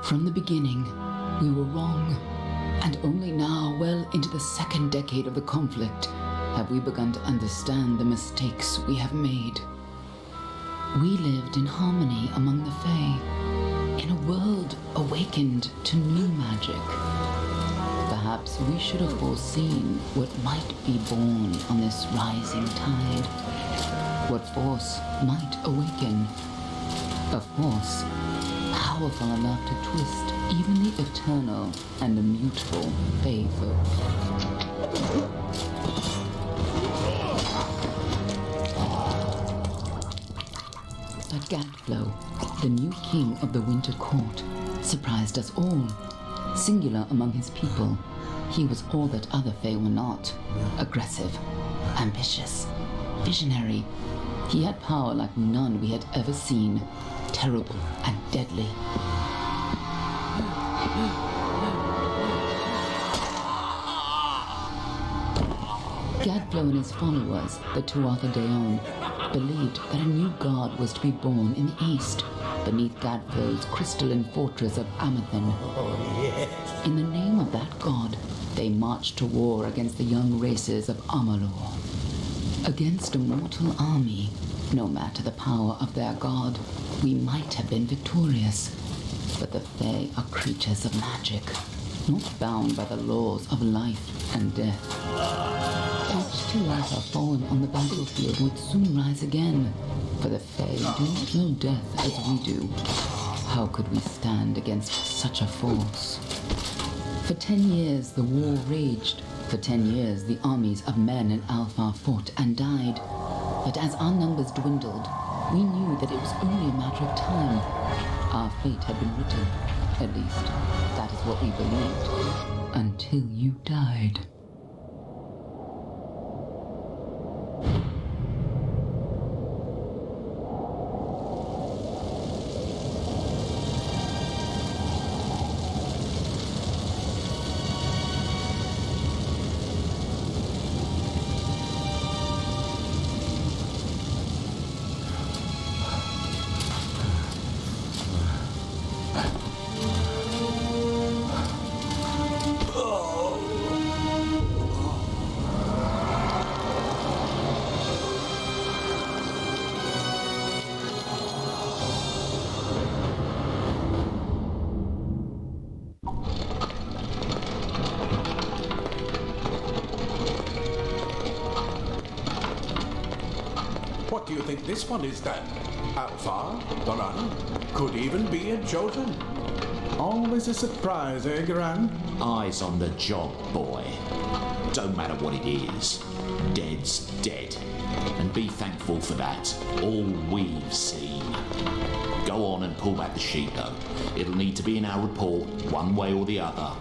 From the beginning, we were wrong, and only now, well into the second decade of the conflict, have we begun to understand the mistakes we have made. We lived in harmony among the Fae, in a world awakened to new magic. Perhaps we should have foreseen what might be born on this rising tide, what force might awaken, a force powerful enough to twist even the eternal and immutable Fae folk. But Gadflow, the new king of the Winter Court, surprised us all. Singular among his people, he was all that other Fae were not. Aggressive, ambitious, visionary. He had power like none we had ever seen, terrible and deadly. Gadflow and his followers, the Tuatha Deon, believed that a new god was to be born in the east, beneath Gadflow's crystalline fortress of Amathen. In the name of that god, they marched to war against the young races of Amalur. Against a mortal army, no matter the power of their god, we might have been victorious. But the Fae are creatures of magic, not bound by the laws of life and death. Each Tuatha fallen on the battlefield would soon rise again, for the Fae do not know death as we do. How could we stand against such a force? For 10 years the war raged. For 10 years the armies of Men and Alpha fought and died. But as our numbers dwindled, we knew that it was only a matter of time. Our fate had been written. At least, that is what we believed. Until you died. What do you think this one is then? Alpha? Lorana? Could even be a Jotun? Always a surprise, eh, Gran? Eyes on the job, boy. Don't matter what it is. Dead's dead. And be thankful for that. All we've seen. Go on and pull back the sheet, though. It'll need to be in our report, one way or the other.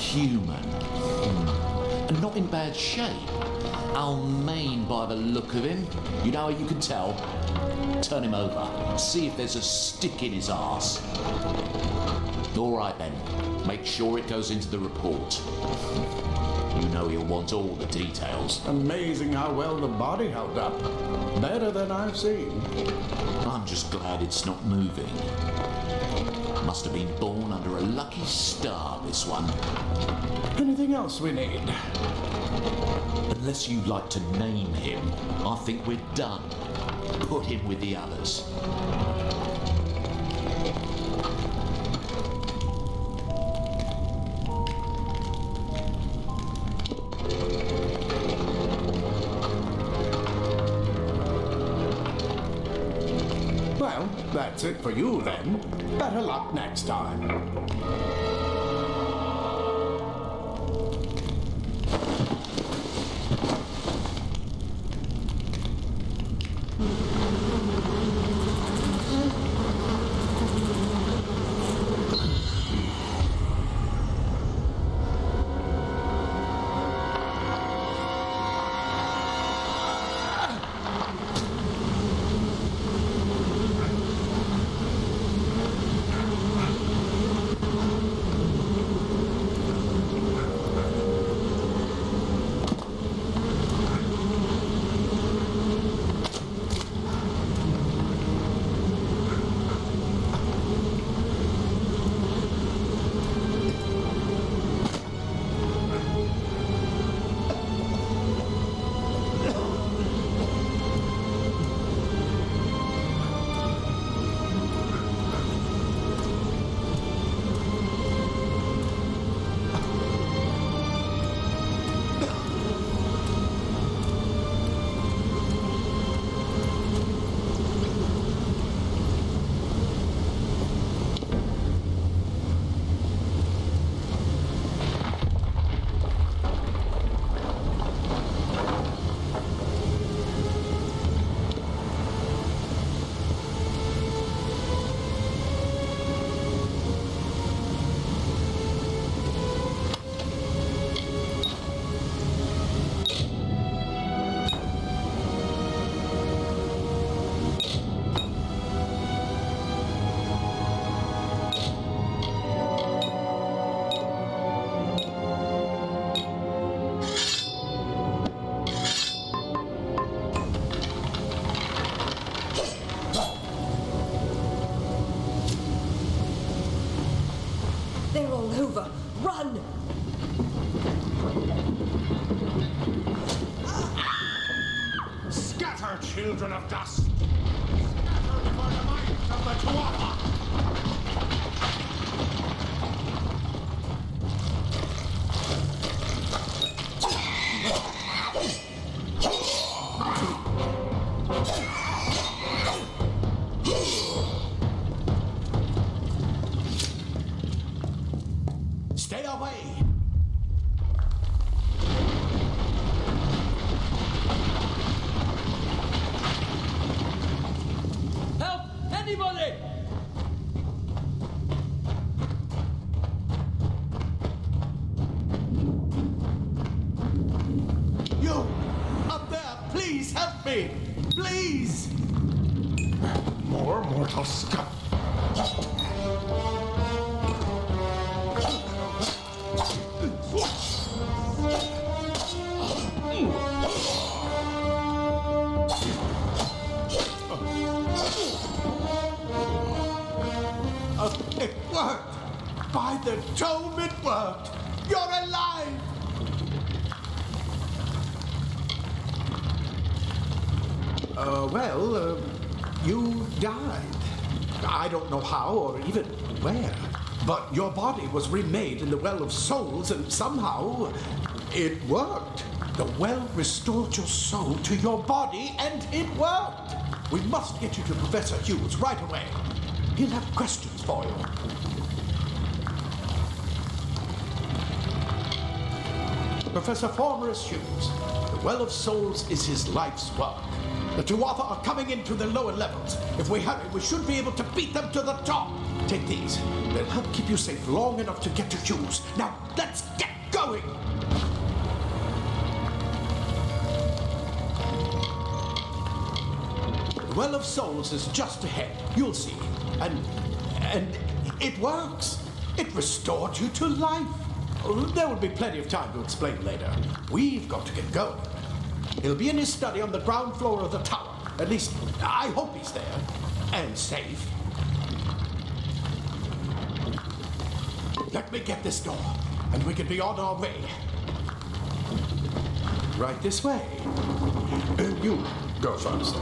human. And not in bad shape. Almain by the look of him. You know how you can tell? Turn him over. See if there's a stick in his arse. All right then. Make sure it goes into the report. You know you'll want all the details. Amazing how well the body held up. Better than I've seen. I'm just glad it's not moving. Must have been born under a lucky star, this one. Anything else we need? Unless you'd like to name him, I think we're done. Put him with the others. Well, that's it for you then. Better luck next time. They're all over. Run! Scatter, children of dust! Scatter for the might of the Tuatha! Stay away! Help! Anybody! You! Up there! Please help me! Please! More mortal scum! It worked! By the dome, it worked! You're alive! You died. I don't know how or even where, but your body was remade in the Well of Souls, and somehow it worked. The well restored your soul to your body, and it worked. We must get you to Professor Hughes right away. He'll have questions for you. Professor Formorus Hughes, the Well of Souls is his life's work. The Tuatha are coming into the lower levels. If we hurry, we should be able to beat them to the top. Take these. They'll help keep you safe long enough to get to Hughes. Now, let's get going! The Well of Souls is just ahead. You'll see. And it works. It restored you to life. There will be plenty of time to explain later. We've got to get going. He'll be in his study on the ground floor of the tower. At least, I hope he's there. And safe. Let me get this door, and we can be on our way. Right this way. You go first.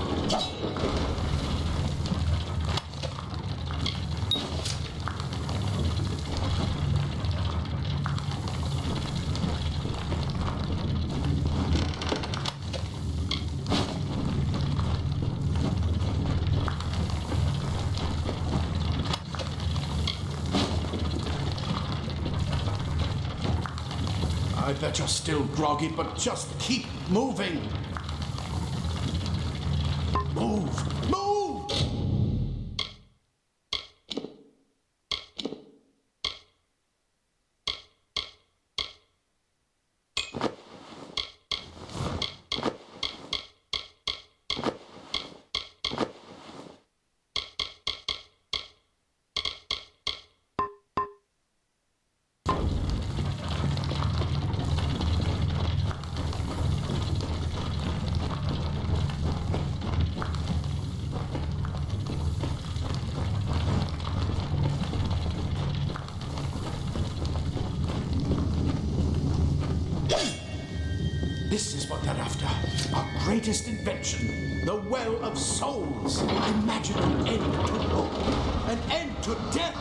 I bet you're still groggy, but just keep moving. Move! Move! This is what they're after. Our greatest invention. The Well of Souls. Imagine an end to hope. An end to death.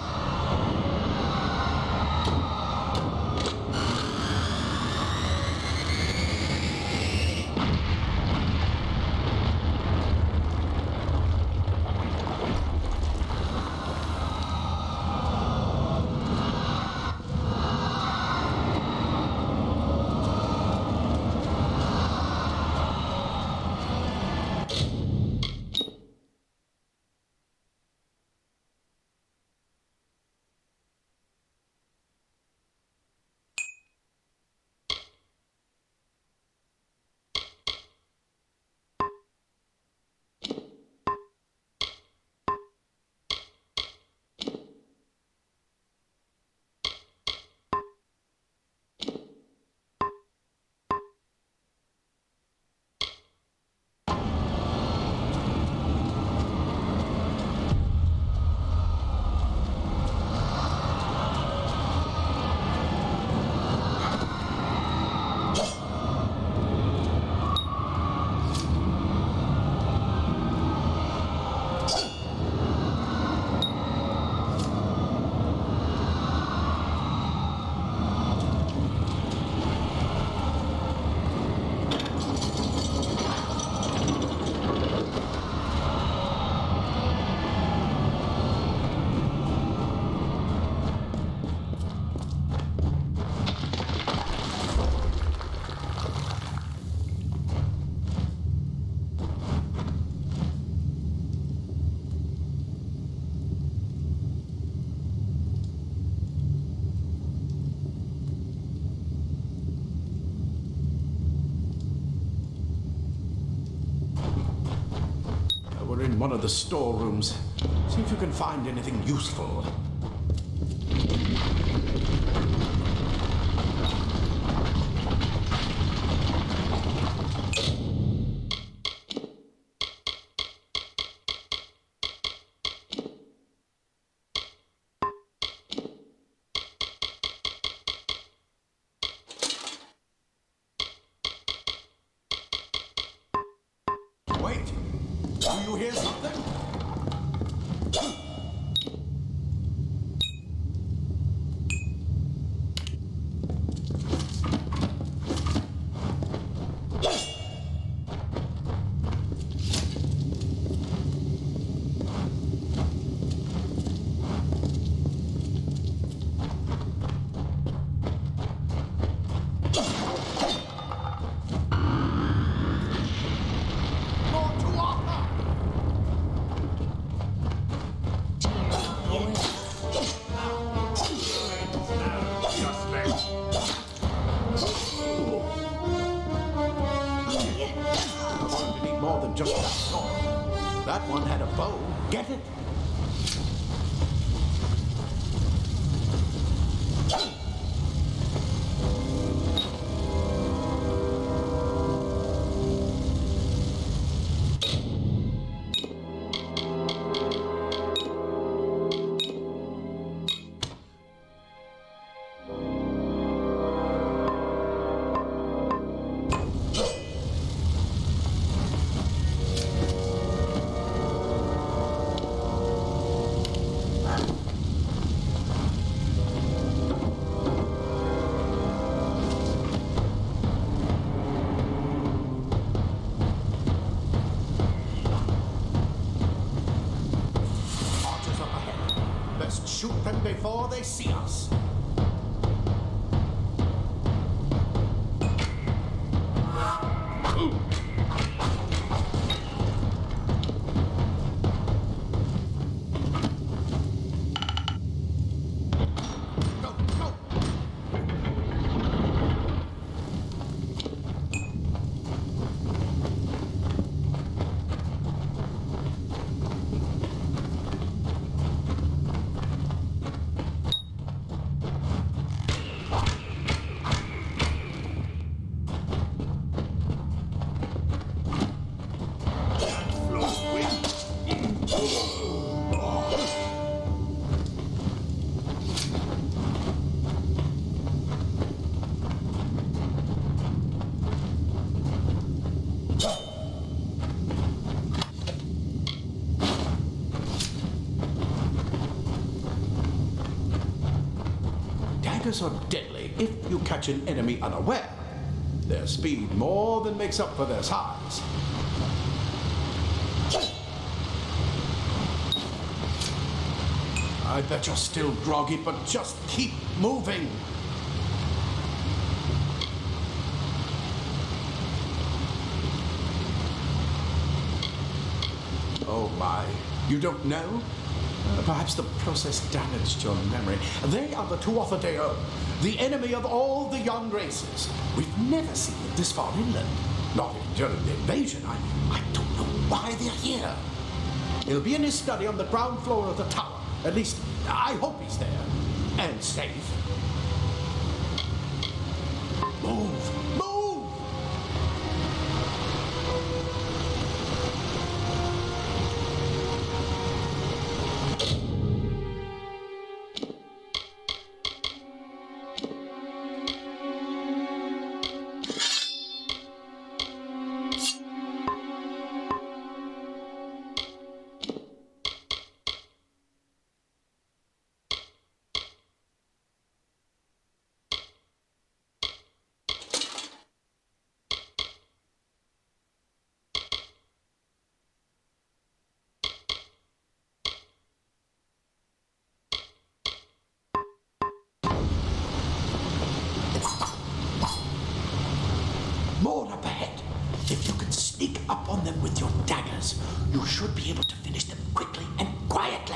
We're in one of the storerooms. See if you can find anything useful. Wait! Do you hear something? More Tuatha! than just that sword. That one had a bow. Get it? Shoot them before they see us. Daggers are deadly if you catch an enemy unaware. Their speed more than makes up for their size. I bet you're still groggy, but just keep moving. Oh my, you don't know? Perhaps the process damaged your memory. They are the Tuatha-De-O, the enemy of all the young races. We've never seen them this far inland. Not during the invasion. I don't know why they're here. He'll be in his study on the ground floor of the tower. At least, I hope he's there. And safe. Move! Move! More up ahead. If you can sneak up on them with your daggers, you should be able to finish them quickly and quietly.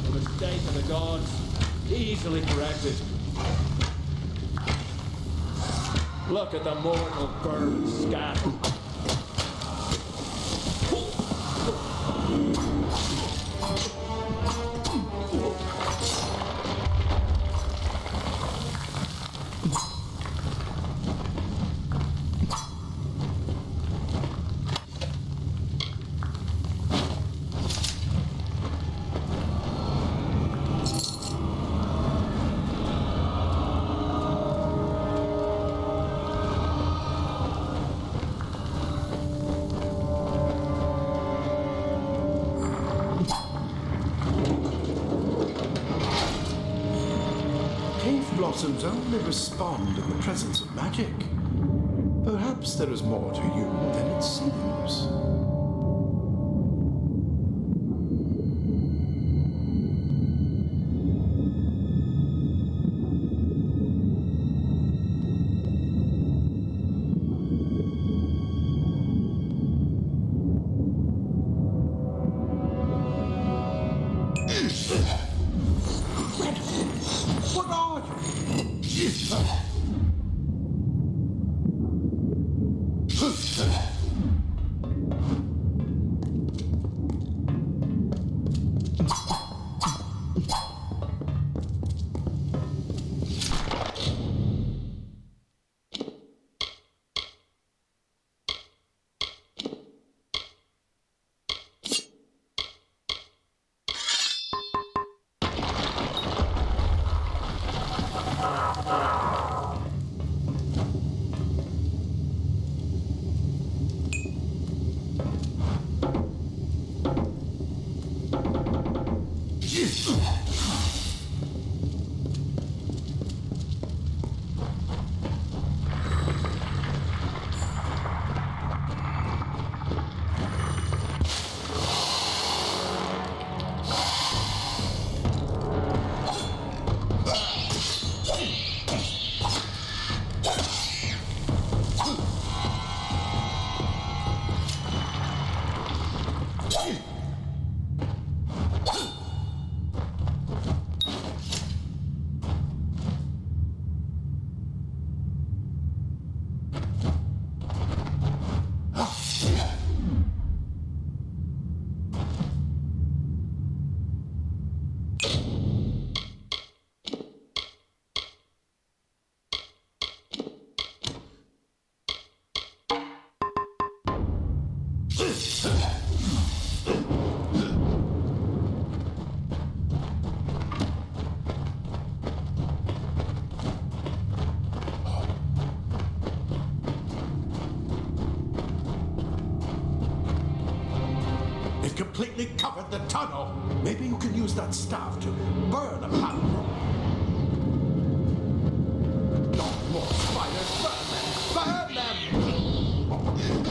The mistake of the gods, easily corrected. Look at the mortal burned scat. leaf blossoms only respond in the presence of magic. Perhaps there is more to you than it seems. What are you? It completely covered the tunnel. Maybe you can use that staff to burn Amalur. No more spiders. Burn them! Burn them!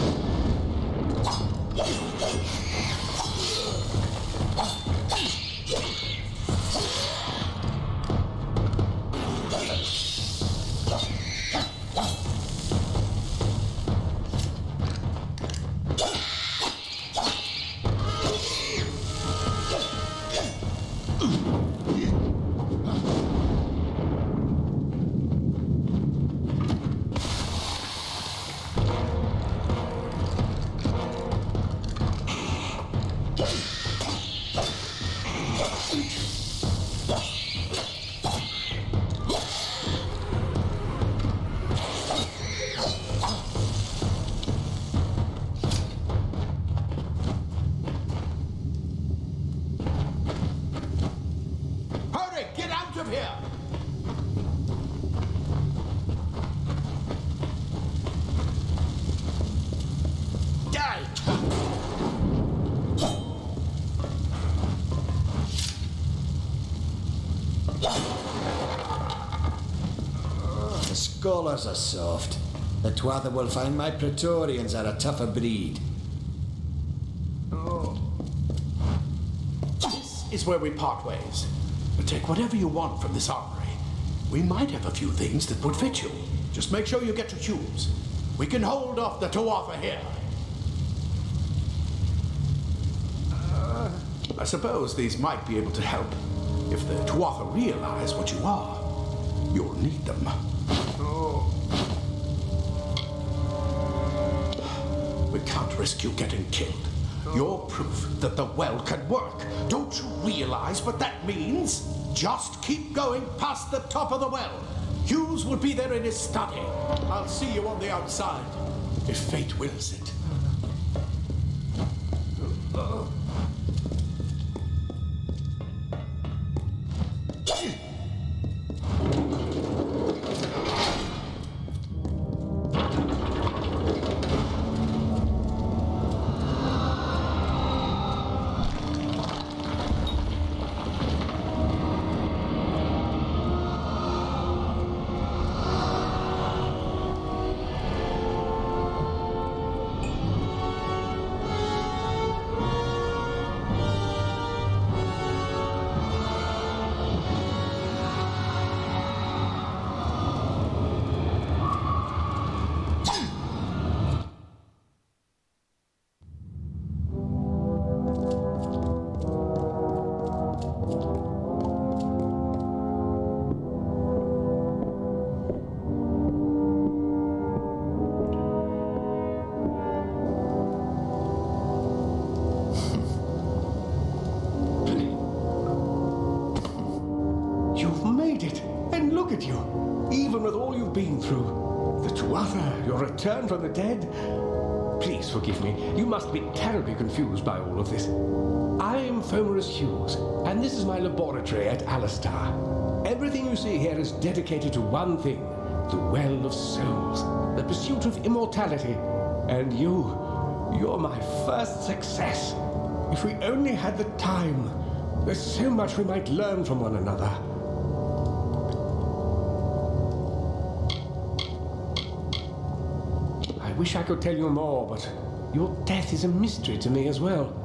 Hurry! Get out of here! The scholars are soft. The Tuatha will find my Praetorians are a tougher breed. This is where we part ways. But take whatever you want from this armory. We might have a few things that would fit you. Just make sure you get your shoes. We can hold off the Tuatha here. I suppose these might be able to help. If the Tuatha realize what you are, you'll need them. We can't risk you getting killed. You're proof that the well can work. Don't you realize what that means? Just keep going past the top of the well. Hughes will be there in his study. I'll see you on the outside, if fate wills it. look at you, even with all you've been through. The Tuatha, your return from the dead. Please forgive me. You must be terribly confused by all of this. I am Fomerus Hughes, and this is my laboratory at Alistar. Everything you see here is dedicated to one thing, the Well of Souls, the pursuit of immortality. And you're my first success. If we only had the time, there's so much we might learn from one another. I wish I could tell you more, but your death is a mystery to me as well.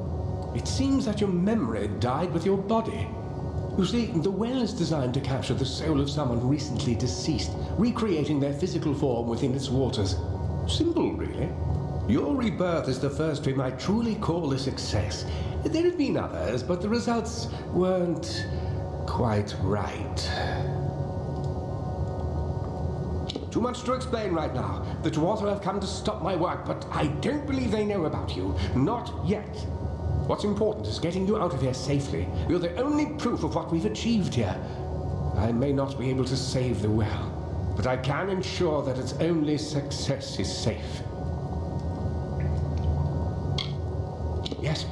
It seems that your memory died with your body. You see, the well is designed to capture the soul of someone recently deceased, recreating their physical form within its waters. Simple, really. Your rebirth is the first we might truly call a success. There have been others, but the results weren't quite right. Too much to explain right now. The Tuatha have come to stop my work, but I don't believe they know about you. Not yet. What's important is getting you out of here safely. You're the only proof of what we've achieved here. I may not be able to save the well, but I can ensure that its only success is safe.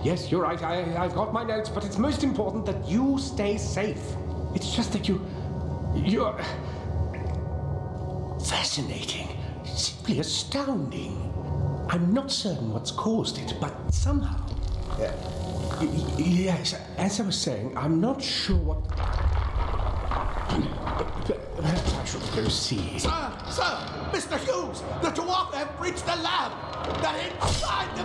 Yes, you're right. I've got my notes, but it's most important that you stay safe. It's just that you're fascinating, simply astounding. I'm not certain what's caused it, but somehow... yes, as I was saying, I'm not sure what... Perhaps I should go see. Sir! Mr. Hughes! The Tuatha have breached the lab! They're inside the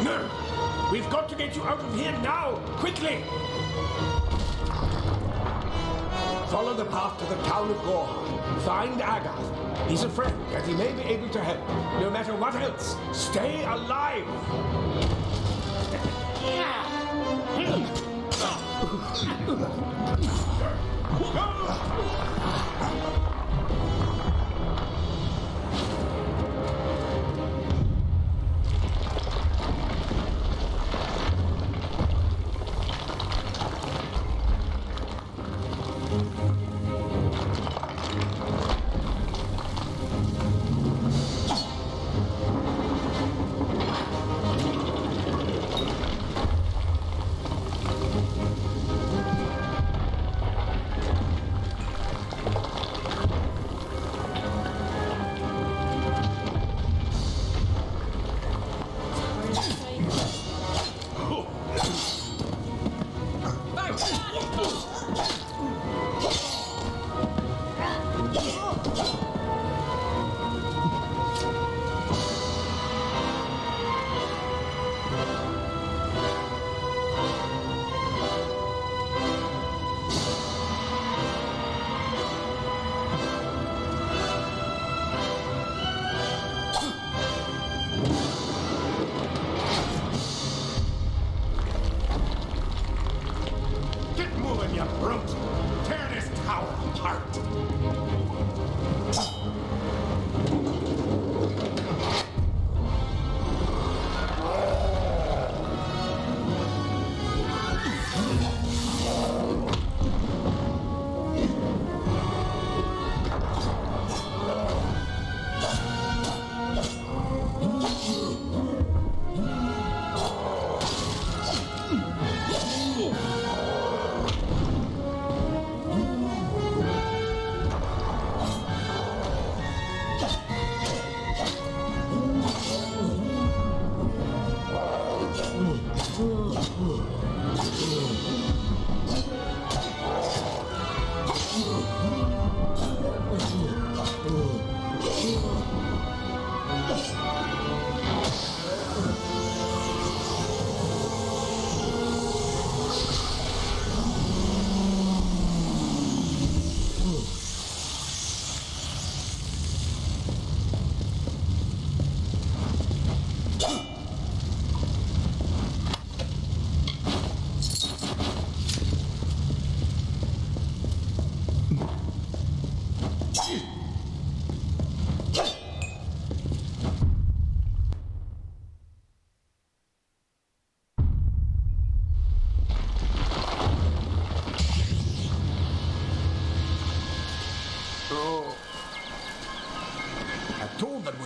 No! We've got to get you out of here now! Quickly! Follow the path to the town of Gorham. Find Agath. He's a friend, and he may be able to help. No matter what else, stay alive!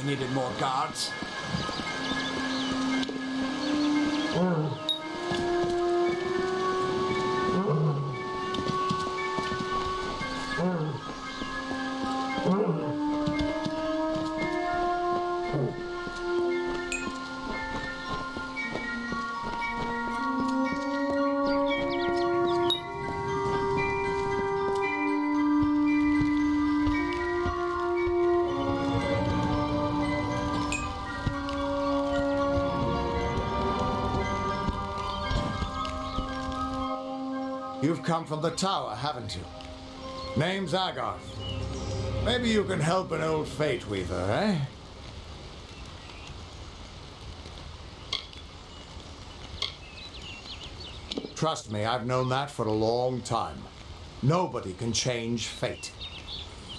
needed more guards. You've come from the tower, haven't you? Name's Agarth. Maybe you can help an old fate weaver, eh? Trust me, I've known that for a long time. Nobody can change fate.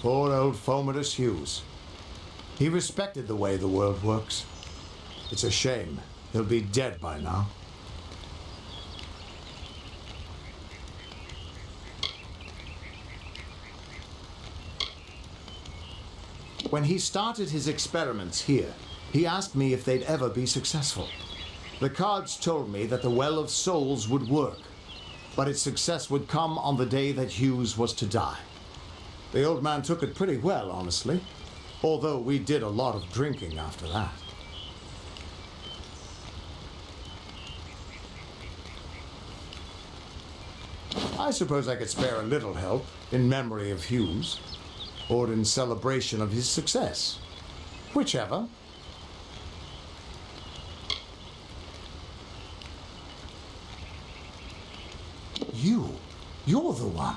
Poor old Fomerus Hughes. He respected the way the world works. It's a shame. He'll be dead by now. When he started his experiments here, he asked me if they'd ever be successful. The cards told me that the Well of Souls would work, but its success would come on the day that Hughes was to die. The old man took it pretty well, honestly, although we did a lot of drinking after that. I suppose I could spare a little help in memory of Hughes, or in celebration of his success. Whichever. You're the one.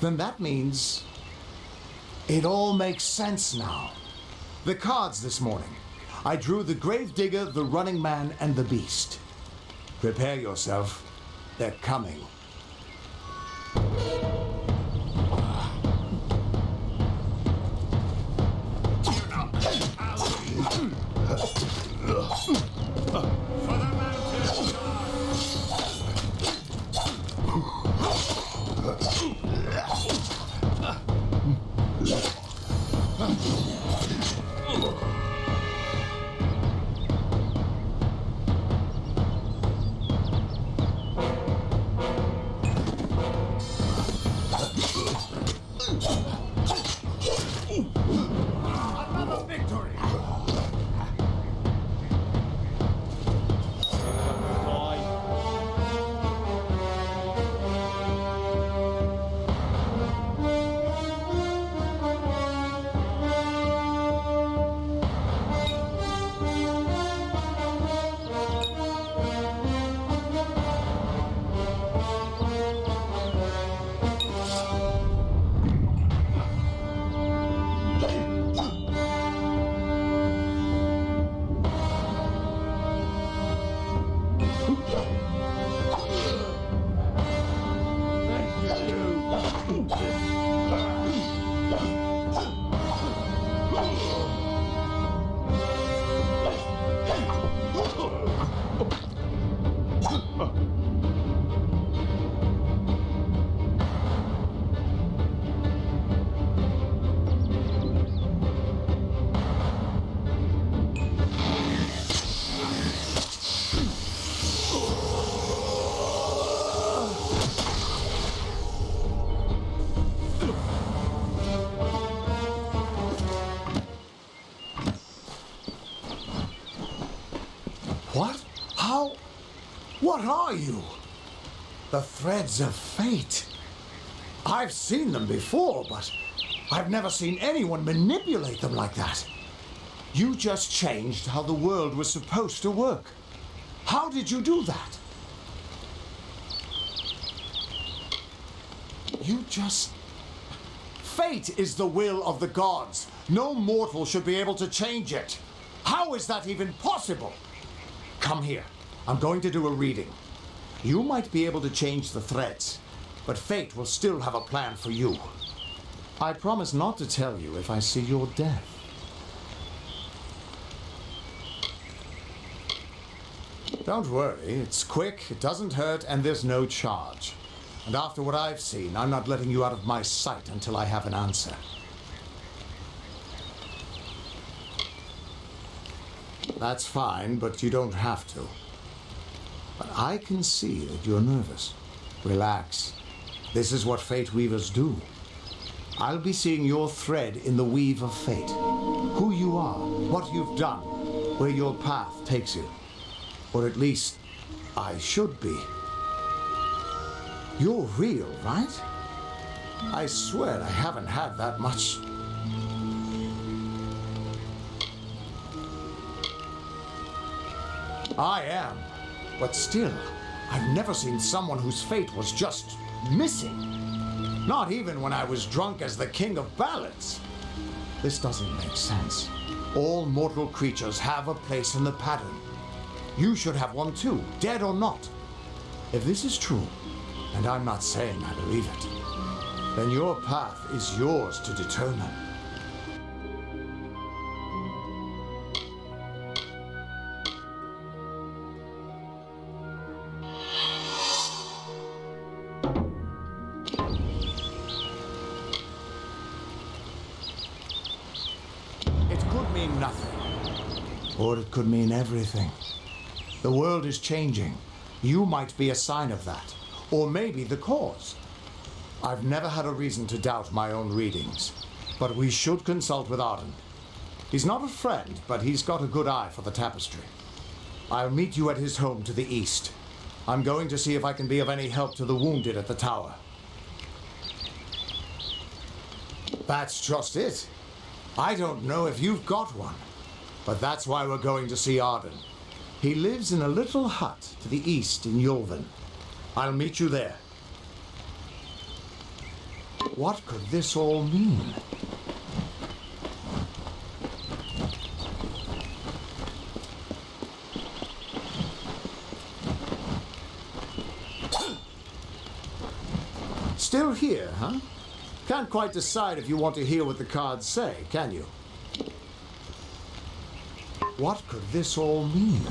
Then that means it all makes sense now. The cards this morning. I drew the Gravedigger, the Running Man, and the Beast. Prepare yourself. They're coming. Another victory! What? How? What are you? The threads of fate. I've seen them before, but I've never seen anyone manipulate them like that. You just changed how the world was supposed to work. How did you do that? You just... Fate is the will of the gods. No mortal should be able to change it. How is that even possible? Come here. I'm going to do a reading. You might be able to change the threads, but fate will still have a plan for you. I promise not to tell you if I see your death. Don't worry, it's quick, it doesn't hurt, and there's no charge. And after what I've seen, I'm not letting you out of my sight until I have an answer. That's fine, but you don't have to. But I can see that you're nervous. Relax. This is what Fate Weavers do. I'll be seeing your thread in the weave of fate. Who you are, what you've done, where your path takes you. Or at least, I should be. You're real, right? I swear I haven't had that much. I am. But still, I've never seen someone whose fate was just missing. Not even when I was drunk as the king of ballads. This doesn't make sense. All mortal creatures have a place in the pattern. You should have one too, dead or not. If this is true, and I'm not saying I believe it, then your path is yours to determine. It could mean nothing, or it could mean everything. The world is changing. You might be a sign of that, or maybe the cause. I've never had a reason to doubt my own readings, but we should consult with Arden. He's not a friend, but he's got a good eye for the tapestry. I'll meet you at his home to the east. I'm going to see if I can be of any help to the wounded at the tower. That's just it. I don't know if you've got one, but that's why we're going to see Arden. He lives in a little hut to the east in Yulven. I'll meet you there. What could this all mean? Still here, huh? Can't quite decide if you want to hear what the cards say, can you? What could this all mean?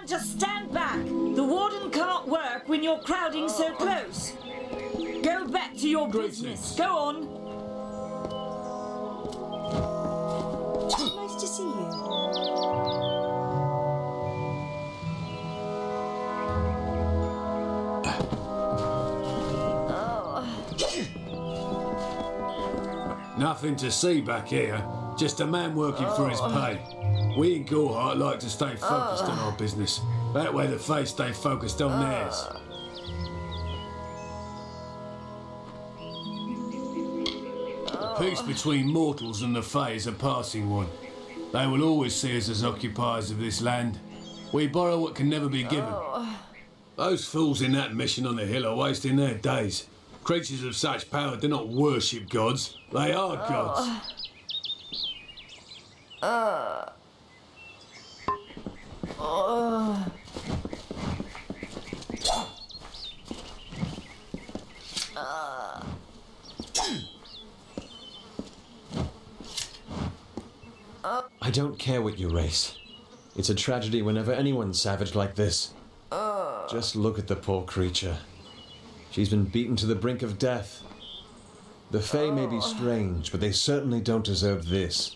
Just stand back. The warden can't work when you're crowding so close. Go back to your business. Go on. Nice to see you. Nothing to see back here. Just a man working for his pay. We in Gorhart like to stay focused on our business. That way the Fae stay focused on theirs. The peace between mortals and the Fae is a passing one. They will always see us as occupiers of this land. We borrow what can never be given. Those fools in that mission on the hill are wasting their days. Creatures of such power do not worship gods. They are gods. I don't care what you race. It's a tragedy whenever anyone's savage like this. Just look at the poor creature. She's been beaten to the brink of death. The Fae may be strange, but they certainly don't deserve this.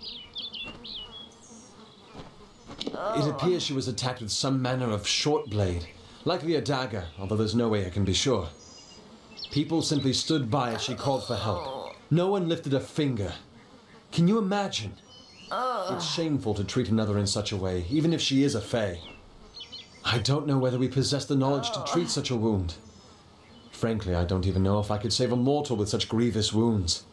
It appears she was attacked with some manner of short blade, likely a dagger, although there's no way I can be sure. People simply stood by as she called for help. No one lifted a finger. Can you imagine? It's shameful to treat another in such a way, even if she is a fae. I don't know whether we possess the knowledge to treat such a wound. Frankly, I don't even know if I could save a mortal with such grievous wounds.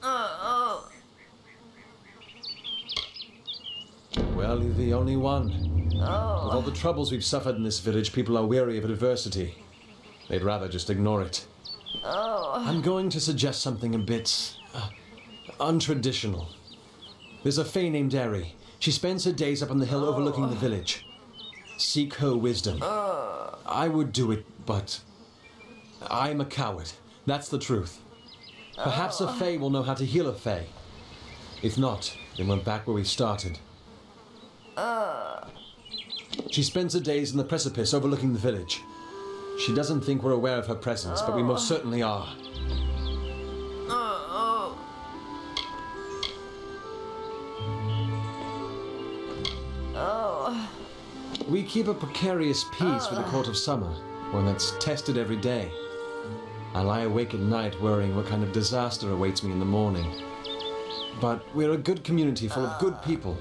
Well, you're the only one. With all the troubles we've suffered in this village, people are weary of adversity. They'd rather just ignore it. I'm going to suggest something a bit untraditional. There's a fae named Eri. She spends her days up on the hill overlooking the village. Seek her wisdom. I would do it, but I'm a coward. That's the truth. Perhaps a fae will know how to heal a fae. If not, then we're back where we started. She spends her days in the precipice overlooking the village. She doesn't think we're aware of her presence, but we most certainly are. We keep a precarious peace for the court of summer, one that's tested every day. I lie awake at night worrying what kind of disaster awaits me in the morning. But we're a good community full of good people.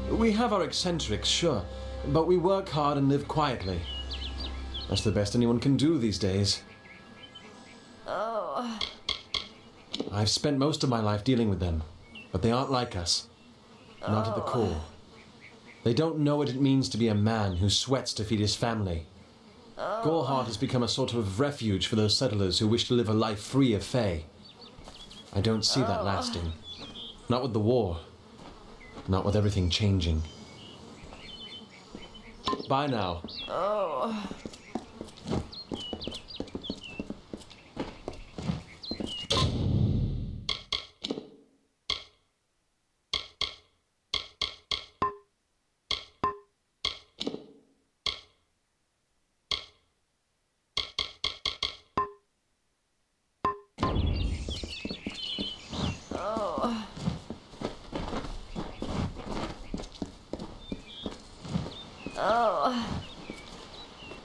We have our eccentrics, sure, but we work hard and live quietly. That's the best anyone can do these days. I've spent most of my life dealing with them, but they aren't like us. Not at the core. They don't know what it means to be a man who sweats to feed his family. Goreheart has become a sort of refuge for those settlers who wish to live a life free of fae. I don't see that lasting. Not with the war. Not with everything changing. Bye now.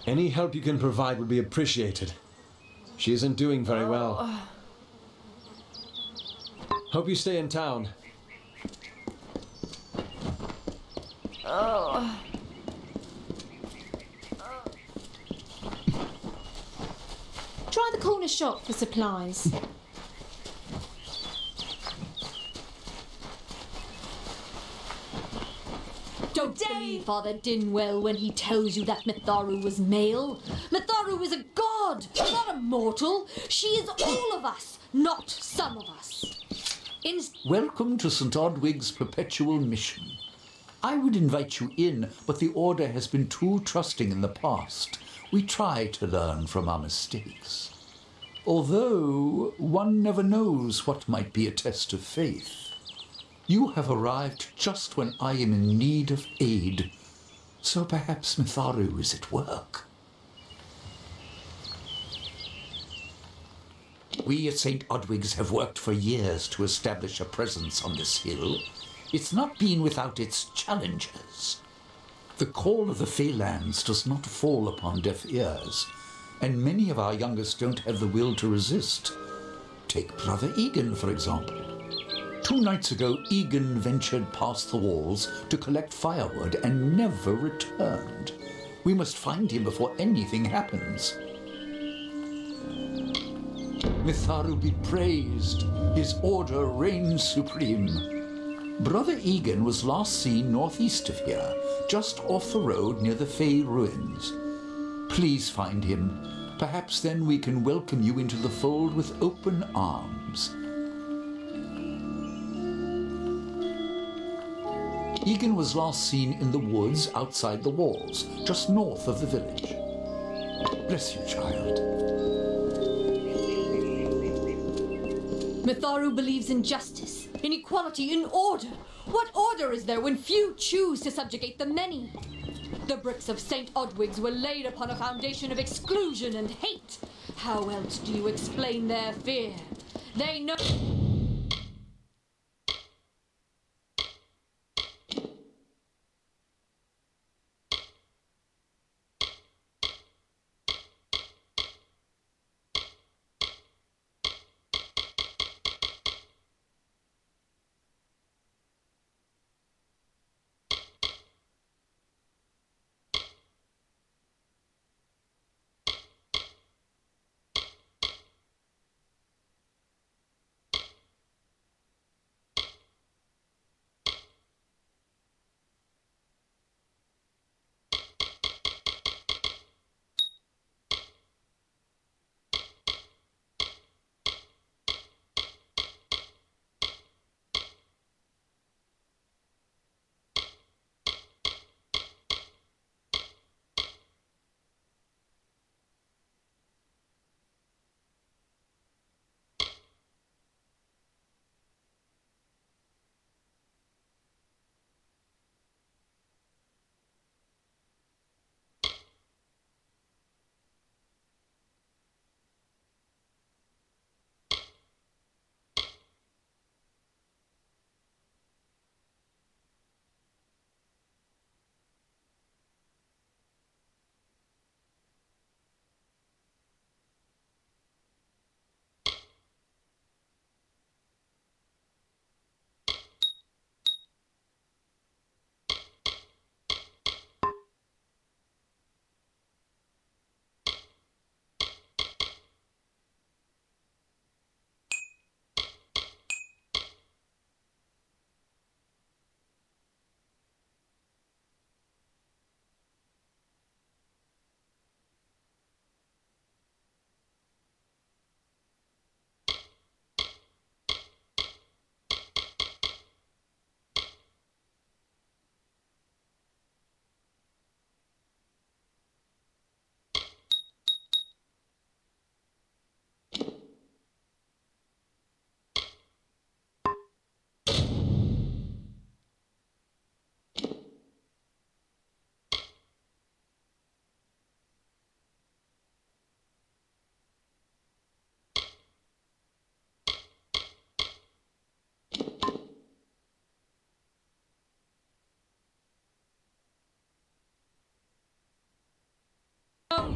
Any help you can provide would be appreciated. She isn't doing very well. Hope you stay in town. Try the corner shop for supplies. Don't believe Father Dinwell when he tells you that Mitharu was male. Mitharu is a god, not a mortal. She is all of us, not some of us. Welcome to St. Odwig's perpetual mission. I would invite you in, but the Order has been too trusting in the past. We try to learn from our mistakes. Although one never knows what might be a test of faith. You have arrived just when I am in need of aid, so perhaps Mitharu is at work. We at St. Odwig's have worked for years to establish a presence on this hill. It's not been without its challenges. The call of the Feylands does not fall upon deaf ears, and many of our youngest don't have the will to resist. Take Brother Egan, for example. 2 nights ago, Egan ventured past the walls to collect firewood and never returned. We must find him before anything happens. Mitharu be praised. His order reigns supreme. Brother Egan was last seen northeast of here, just off the road near the Fey ruins. Please find him. Perhaps then we can welcome you into the fold with open arms. Egan was last seen in the woods outside the walls, just north of the village. Bless you, child. Mitharu believes in justice, in equality, in order. What order is there when few choose to subjugate the many? The bricks of St. Odwig's were laid upon a foundation of exclusion and hate. How else do you explain their fear? They know...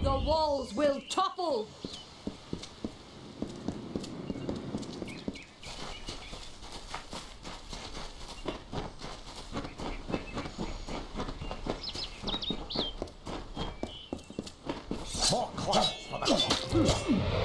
the walls will topple! More cloth for the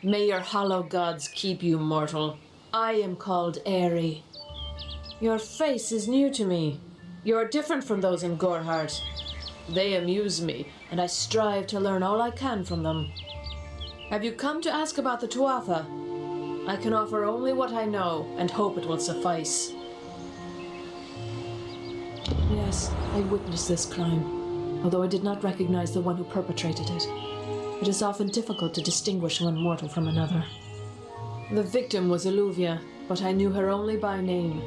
May your hollow gods keep you mortal. I am called Airy. Your face is new to me. You are different from those in Gorhart. They amuse me, and I strive to learn all I can from them. Have you come to ask about the Tuatha? I can offer only what I know, and hope it will suffice. Yes, I witnessed this crime, although I did not recognize the one who perpetrated it. It is often difficult to distinguish one mortal from another. The victim was Illuvia, but I knew her only by name.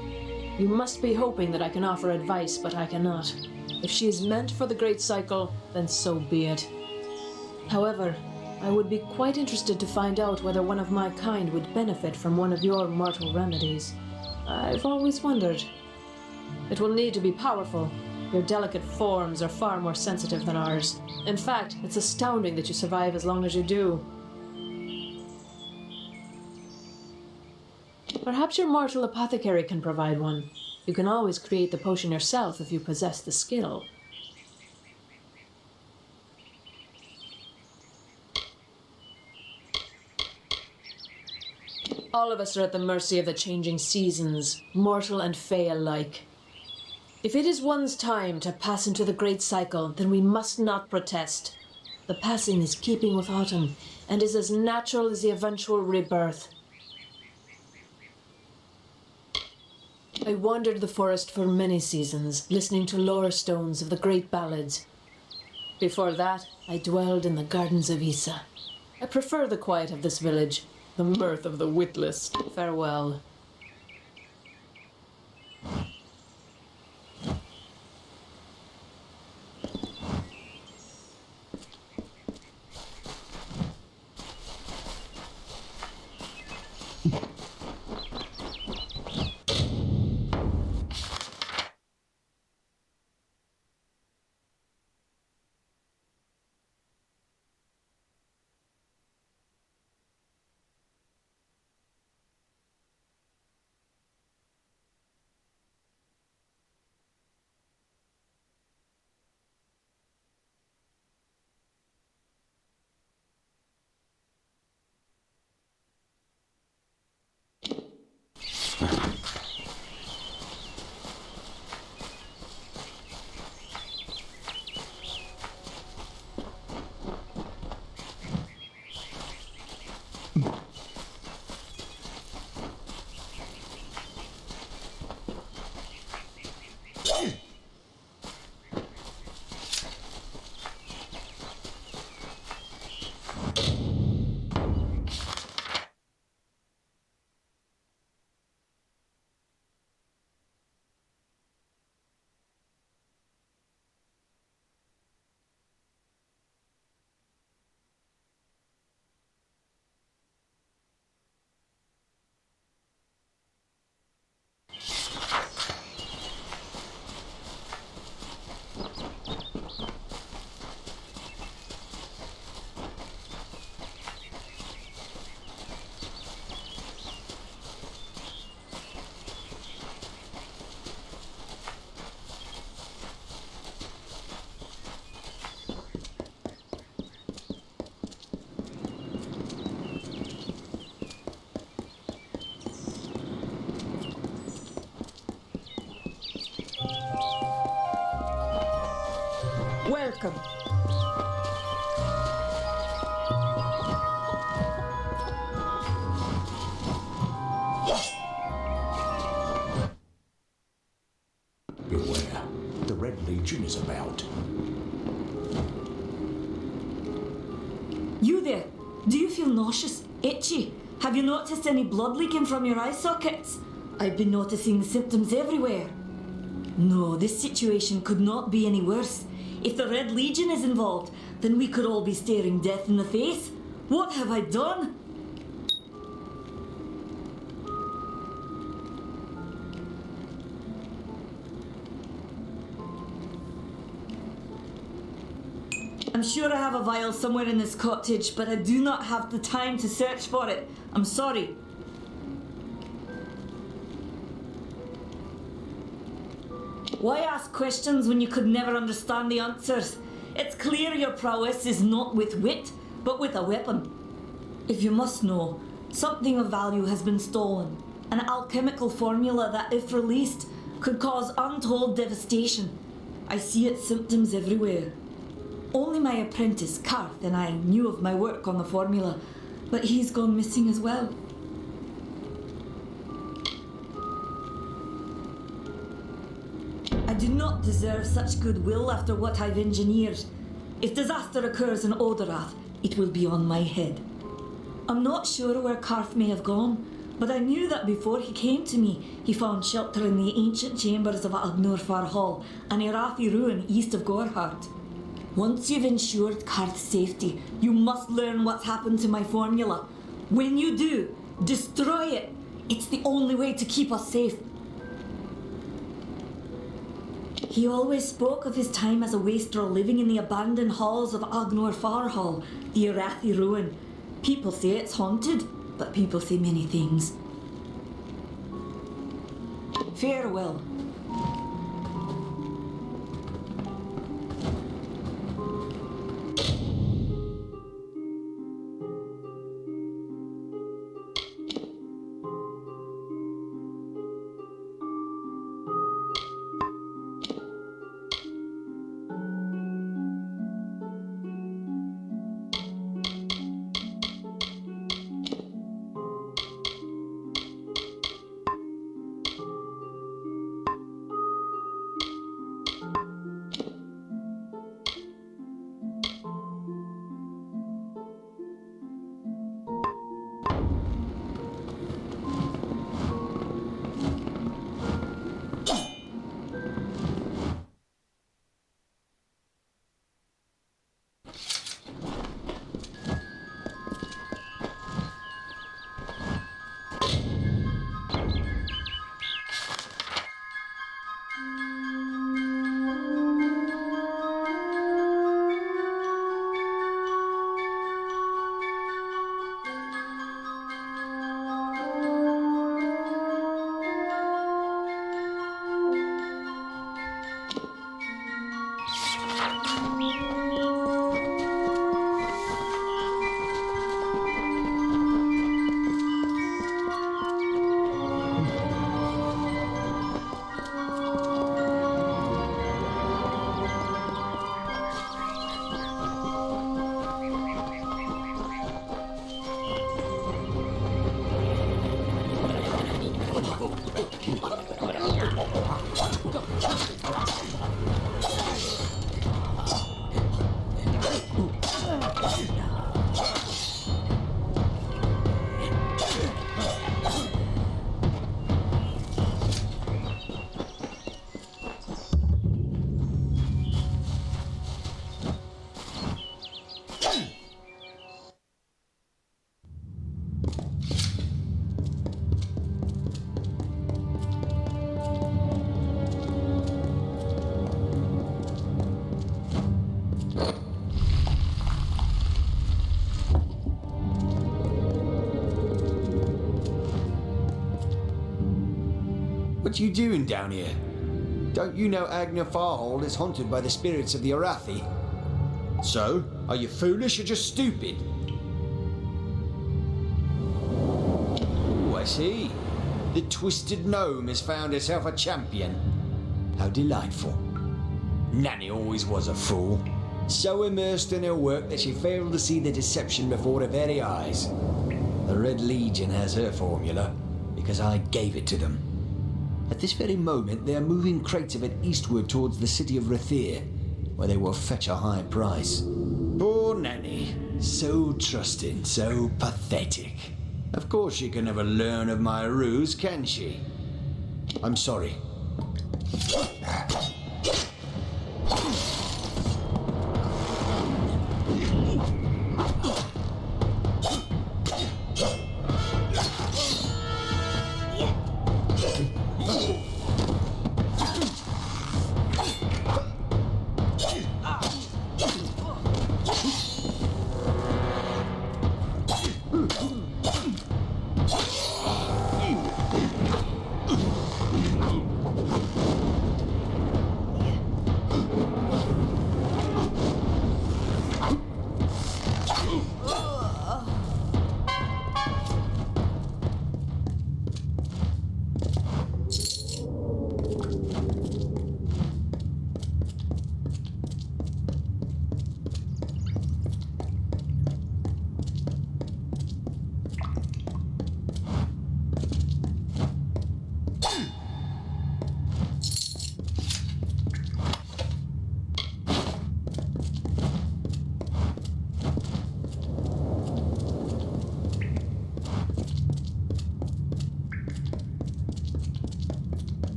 You must be hoping that I can offer advice, but I cannot. If she is meant for the Great Cycle, then so be it. However, I would be quite interested to find out whether one of my kind would benefit from one of your mortal remedies. I've always wondered. It will need to be powerful. Your delicate forms are far more sensitive than ours. In fact, it's astounding that you survive as long as you do. Perhaps your mortal apothecary can provide one. You can always create the potion yourself if you possess the skill. All of us are at the mercy of the changing seasons, mortal and fey alike. If it is one's time to pass into the Great Cycle, then we must not protest. The passing is keeping with autumn, and is as natural as the eventual rebirth. I wandered the forest for many seasons, listening to lore stones of the great ballads. Before that, I dwelled in the gardens of Issa. I prefer the quiet of this village, the mirth of the witless. Farewell. welcome. Beware. The Red Legion is about. You there? Do you feel nauseous? Itchy? Have you noticed any blood leaking from your eye sockets? I've been noticing symptoms everywhere. No, this situation could not be any worse. If the Red Legion is involved, then we could all be staring death in the face. What have I done? I'm sure I have a vial somewhere in this cottage, but I do not have the time to search for it. I'm sorry. Why ask questions when you could never understand the answers? It's clear your prowess is not with wit, but with a weapon. If you must know, something of value has been stolen. An alchemical formula that, if released, could cause untold devastation. I see its symptoms everywhere. Only my apprentice, Karth, and I knew of my work on the formula, but he's gone missing as well. I do not deserve such goodwill after what I've engineered. If disaster occurs in Odorath, it will be on my head. I'm not sure where Karth may have gone, but I knew that before he came to me, he found shelter in the ancient chambers of Agnor Hall, an Irathi ruin east of Gorhart. Once you've ensured Karth's safety, you must learn what's happened to my formula. When you do, destroy it. It's the only way to keep us safe. He always spoke of his time as a wastrel living in the abandoned halls of Agnor Hall, the Irathi ruin. People say it's haunted, but people say many things. Farewell. What you doing down here? Don't you know Agnor Hall is haunted by the spirits of the Irathi? So, are you foolish or just stupid? Ooh, I see. The twisted gnome has found herself a champion. How delightful. Nanny always was a fool. So immersed in her work that she failed to see the deception before her very eyes. The Red Legion has her formula, because I gave it to them. At this very moment, they are moving crates of it eastward towards the city of Rathir, where they will fetch a high price. Poor Nanny. So trusting, so pathetic. Of course she can never learn of my ruse, can she? I'm sorry.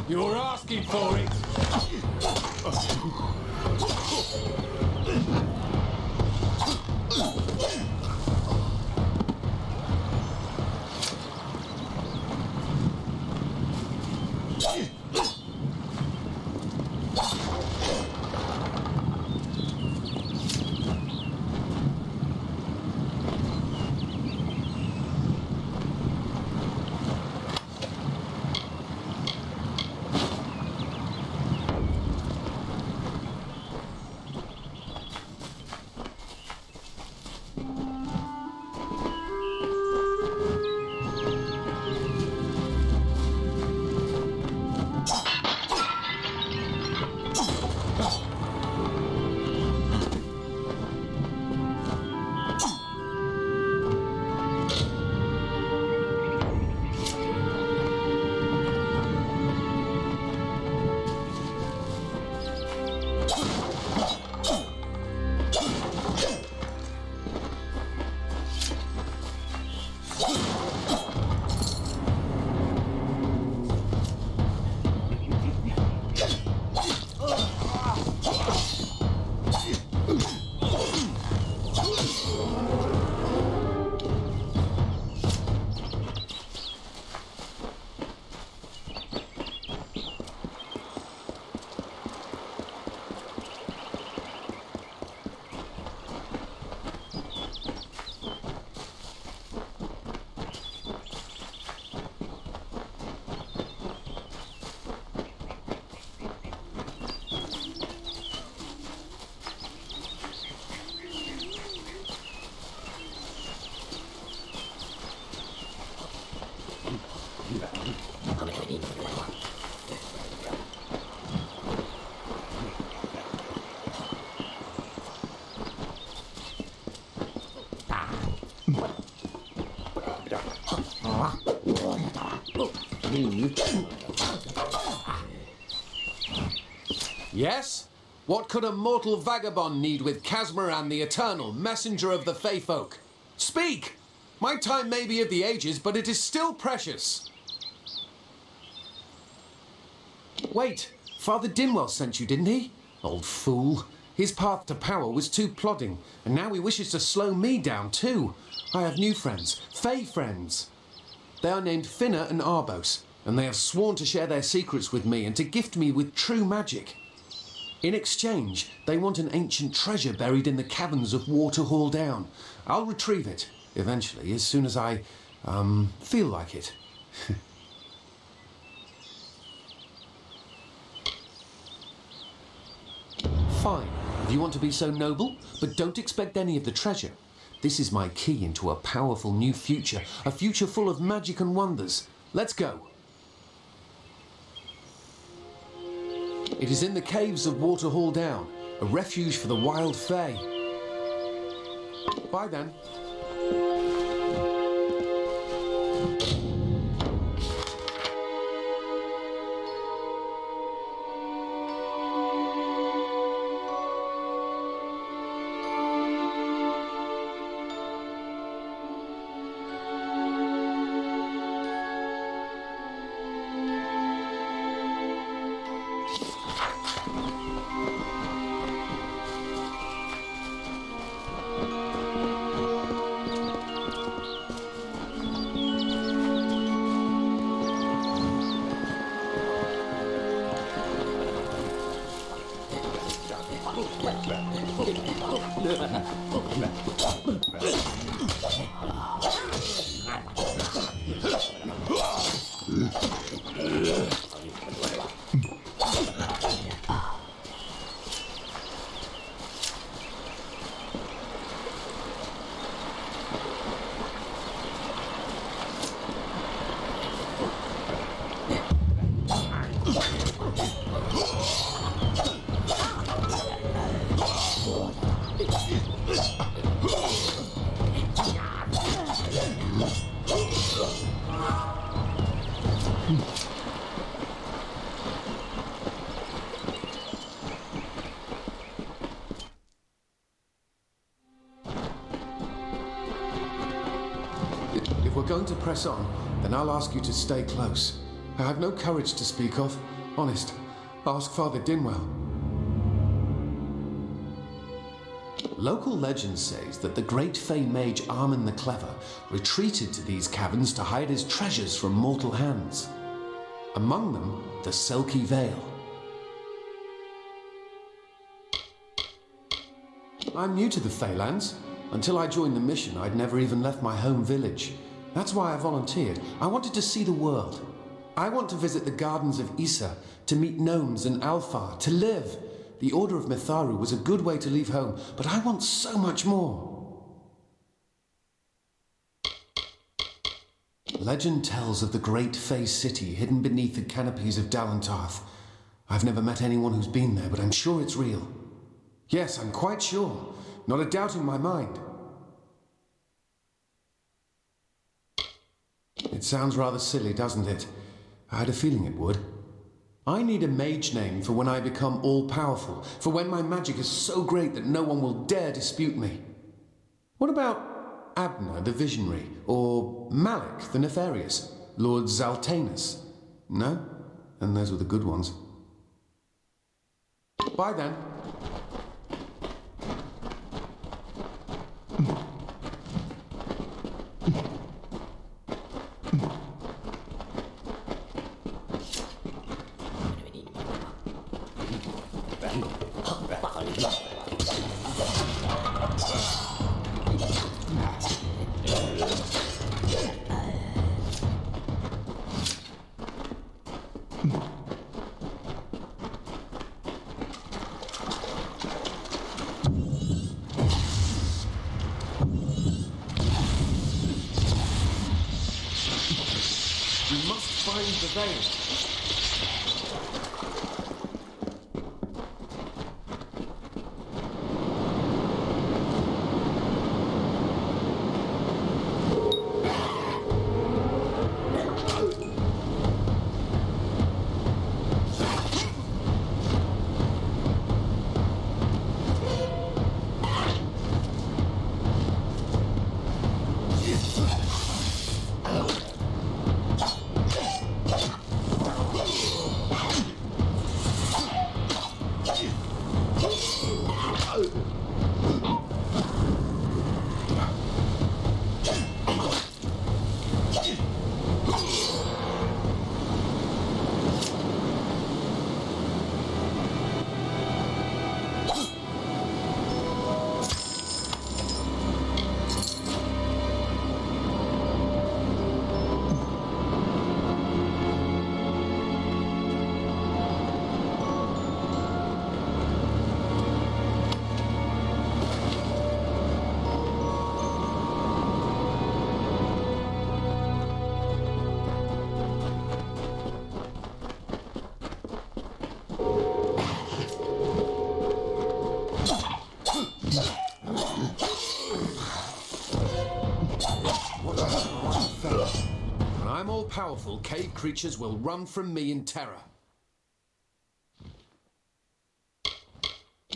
You're asking for it. Yes? What could a mortal vagabond need with Casmaran the Eternal, messenger of the Fae folk? Speak! My time may be of the ages, but it is still precious. Wait, Father Dinwell sent you, didn't he? Old fool. His path to power was too plodding, and now he wishes to slow me down too. I have new friends, Fey friends. They are named Finna and Arbos, and they have sworn to share their secrets with me and to gift me with true magic. In exchange, they want an ancient treasure buried in the caverns of Waterhall Down. I'll retrieve it, eventually, as soon as I, feel like it. Fine, if you want to be so noble, but don't expect any of the treasure. This is my key into a powerful new future, a future full of magic and wonders. Let's go. It is in the caves of Waterhall Down, a refuge for the wild fae. Bye then. If we're going to press on, then I'll ask you to stay close. I have no courage to speak of. Honest. Ask Father Dinwell. Local legend says that the great Fey mage Armin the Clever retreated to these caverns to hide his treasures from mortal hands. Among them, the Selkie Vale. I'm new to the Feylands. Until I joined the mission, I'd never even left my home village. That's why I volunteered. I wanted to see the world. I want to visit the gardens of Issa, to meet gnomes and Alfar, to live. The Order of Mitharu was a good way to leave home, but I want so much more. Legend tells of the great Fey city hidden beneath the canopies of Dalantarth. I've never met anyone who's been there, but I'm sure it's real. Yes, I'm quite sure. Not a doubt in my mind. It sounds rather silly, doesn't it? I had a feeling it would. I need a mage name for when I become all-powerful, for when my magic is so great that no one will dare dispute me. What about Abner the Visionary, or Malik the Nefarious, Lord Zaltanus? No? And those were the good ones. Bye then. The veil. When I'm all powerful, cave creatures will run from me in terror.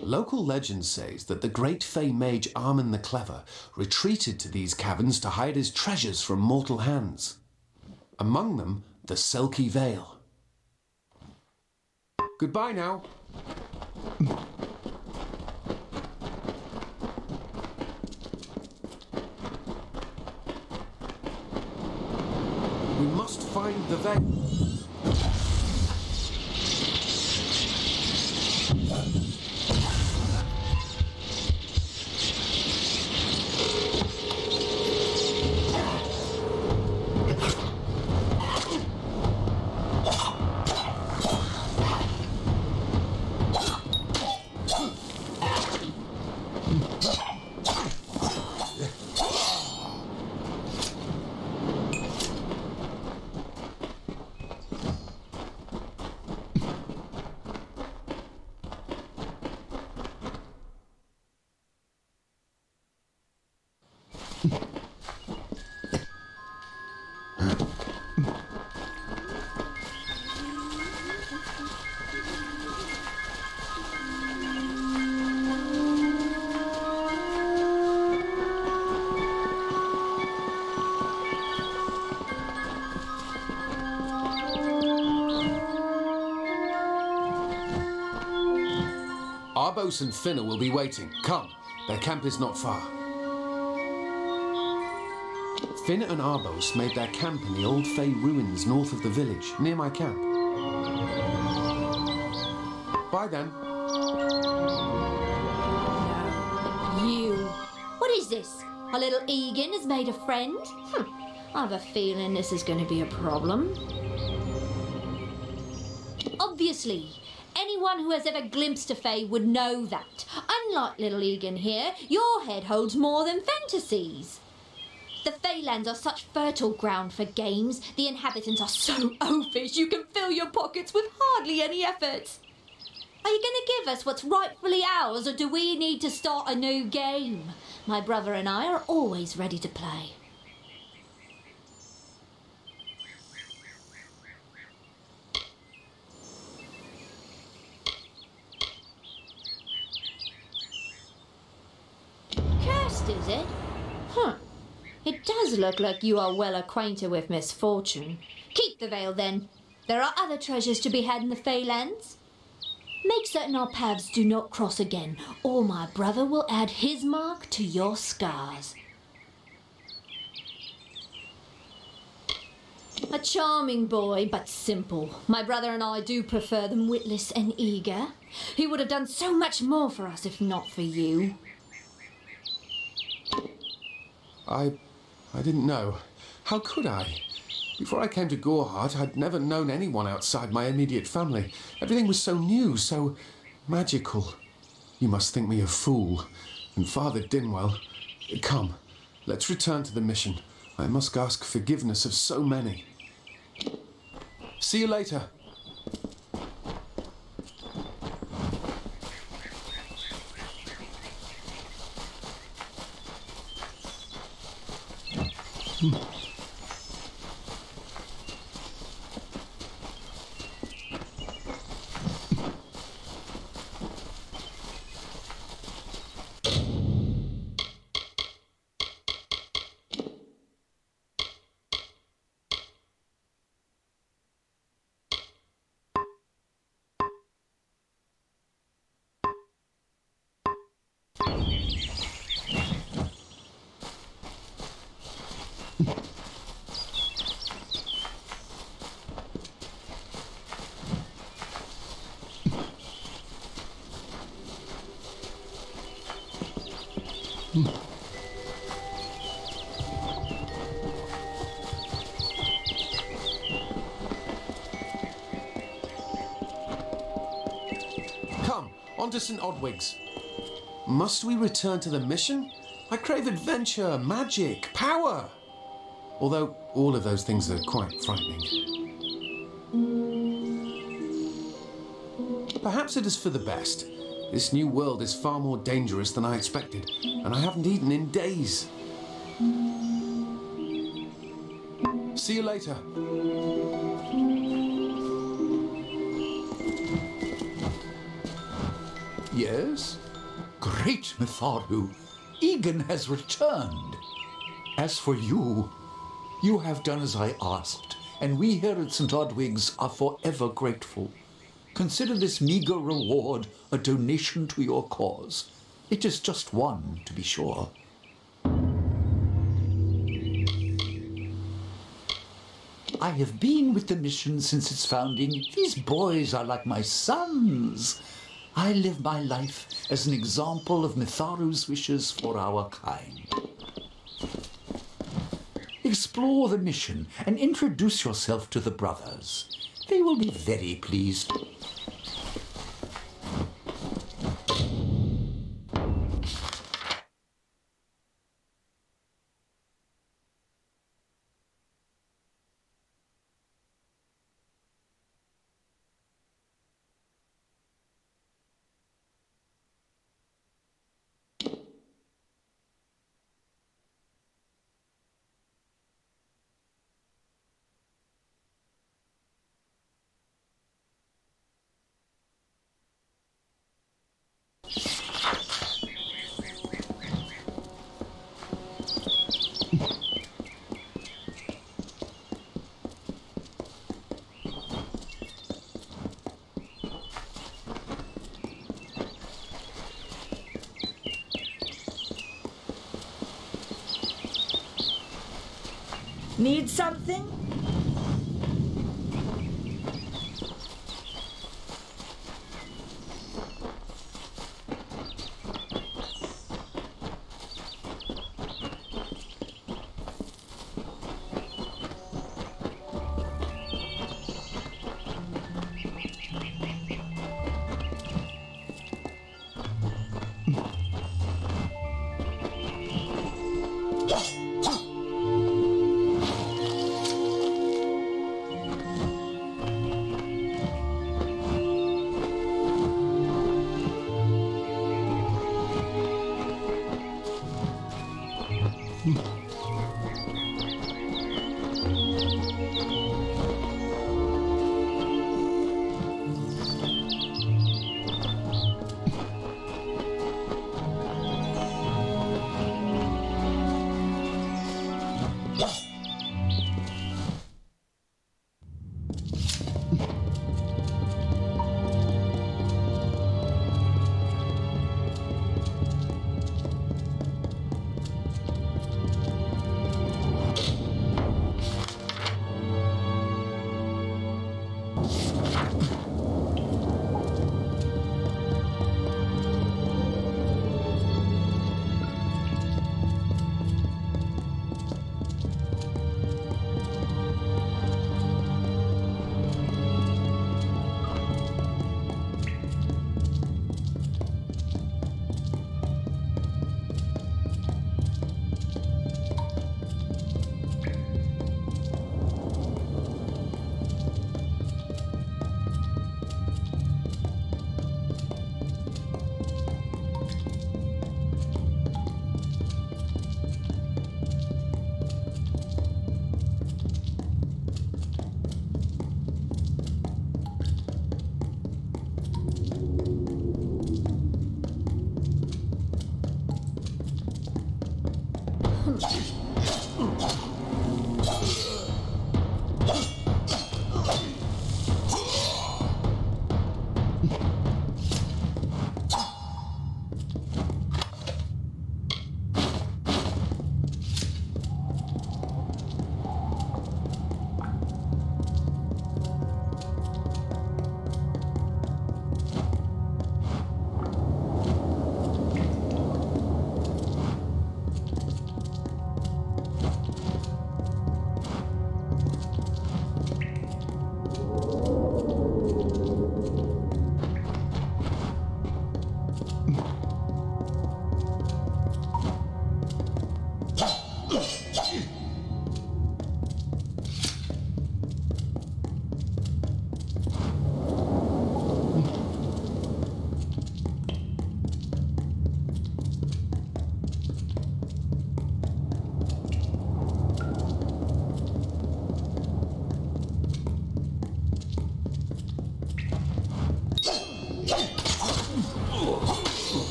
Local legend says that the great Fey mage Armin the Clever retreated to these caverns to hide his treasures from mortal hands. Among them, the Selkie Veil. Goodbye now. We must find the veil. Arbos and Finna will be waiting. Come, their camp is not far. Finna and Arbos made their camp in the old Fey ruins north of the village, near my camp. Bye then. You. What is this? Our little Egan has made a friend? I have a feeling this is going to be a problem. Obviously, anyone who has ever glimpsed a Fey would know that. Unlike little Egan here, your head holds more than fantasies. The Feylands are such fertile ground for games. The inhabitants are so oafish you can fill your pockets with hardly any effort. Are you going to give us what's rightfully ours, or do we need to start a new game? My brother and I are always ready to play. Cursed, is it? It does look like you are well acquainted with misfortune. Keep the veil, then. There are other treasures to be had in the Feylands. Make certain our paths do not cross again, or my brother will add his mark to your scars. A charming boy, but simple. My brother and I do prefer them witless and eager. He would have done so much more for us if not for you. I didn't know. How could I? Before I came to Gorhart, I'd never known anyone outside my immediate family. Everything was so new, so magical. You must think me a fool. And Father Dinwell... Come, let's return to the mission. I must ask forgiveness of so many. See you later. Come, on to St. Odwig's. Must we return to the mission? I crave adventure, magic, power. Although all of those things are quite frightening. Perhaps it is for the best. This new world is far more dangerous than I expected, and I haven't eaten in days. See you later. Yes? Great Mitharu, Egan has returned. As for you, you have done as I asked, and we here at St. Odwig's are forever grateful. Consider this meager reward a donation to your cause. It is just one, to be sure. I have been with the mission since its founding. These boys are like my sons. I live my life as an example of Mitharu's wishes for our kind. Explore the mission and introduce yourself to the brothers. They will be very pleased. Need something?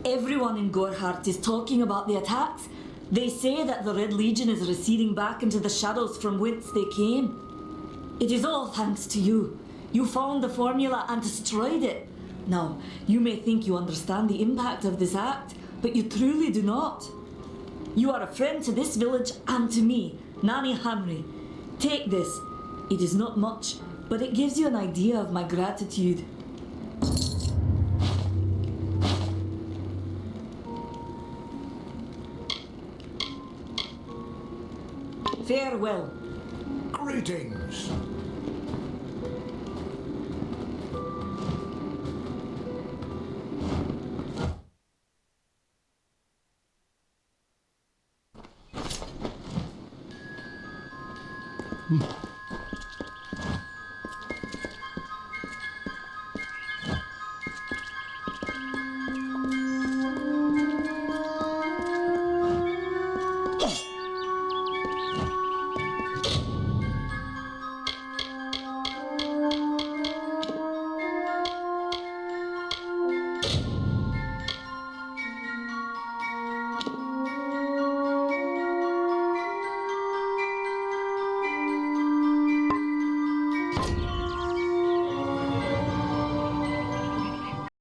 Everyone in Gorhart is talking about the attacks. They say that the Red Legion is receding back into the shadows from whence they came. It is all thanks to you. You found the formula and destroyed it. Now, you may think you understand the impact of this act, but you truly do not. You are a friend to this village and to me, Nani Hamri. Take this. It is not much, but it gives you an idea of my gratitude. Farewell. Greetings. Hmm.